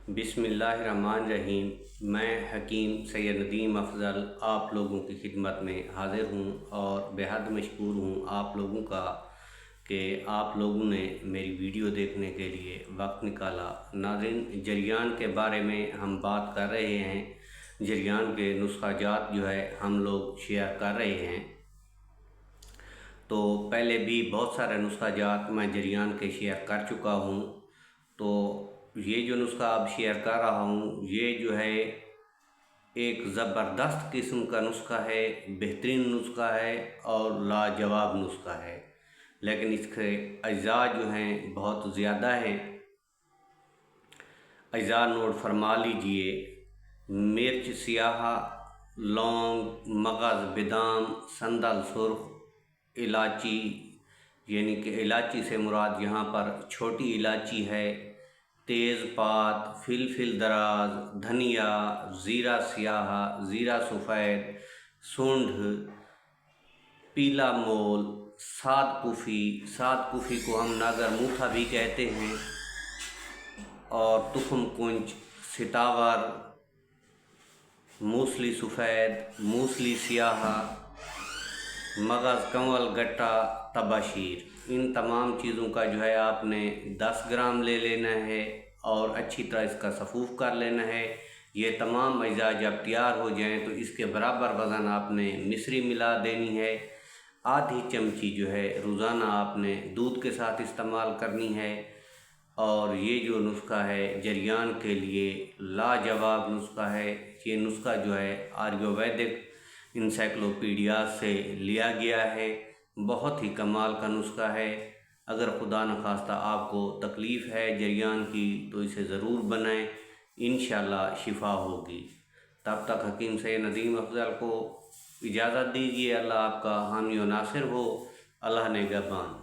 बिस्मिल्लाहिर्रहमानिर्रहीम। मैं हकीम सैयद नदीम अफज़ल आप लोगों की खिदमत में हाज़िर हूँ और बेहद मशकूर हूँ आप लोगों का कि आप लोगों ने मेरी वीडियो देखने के लिए वक्त निकाला। नाज़रीन, जरियान के बारे में हम बात कर रहे हैं। जरियान के नुस्खा जात जो है हम लोग शेयर कर रहे हैं। तो पहले भी बहुत सारे नुस्खा जात मैं जरियान के शेयर कर चुका हूँ। तो ये जो नुस्खा अब शेयर कर रहा हूँ ये जो है एक ज़बरदस्त किस्म का नुस्खा है, बेहतरीन नुस्खा है और लाजवाब नुस्खा है, लेकिन इसके अज्जा जो हैं बहुत ज़्यादा हैं। अज्जा नोट फरमा लीजिए। मिर्च सियाह, लौंग, मगज़, बादाम, संदल सुर्ख, इलायची, यानी कि इलायची से मुराद यहाँ पर छोटी इलायची है, तेज़पात, फिलफिल दराज, धनिया, ज़ीरा सियाह, ज़ीरा सफ़ेद, सूंढ, पीला मोल, सात कुफ़ी को हम नागर मूठा भी कहते हैं, और तुखम कुंज, सितावर, मूसली सफ़ेद, मूसली सियाह, मगज़, कंवल, गट्टा, तबाशीर। इन तमाम चीज़ों का जो है आपने 10 ग्राम ले लेना है और अच्छी तरह इसका सफ़ूफ़ कर लेना है। ये तमाम अज्जा जब तैयार हो जाएं तो इसके बराबर वज़न आपने मिश्री मिला देनी है। आधी चमची जो है रोज़ाना आपने दूध के साथ इस्तेमाल करनी है। और ये जो नुस्खा है जरियान के लिए लाजवाब नुस्खा है। ये नुस्खा जो है आयुर्वेदिक इंसाइक्लोपीडिया से लिया गया है। बहुत ही कमाल का नुस्खा है। अगर खुदा न खास्ता आपको तकलीफ़ है जरियान की तो इसे ज़रूर बनाएं, इंशाअल्लाह शिफा होगी। तब तक हकीम सैयद नदीम अफज़ल को इजाज़त दीजिए। अल्लाह आपका हामी व नासिर हो। अल्लाह ने निगहबान।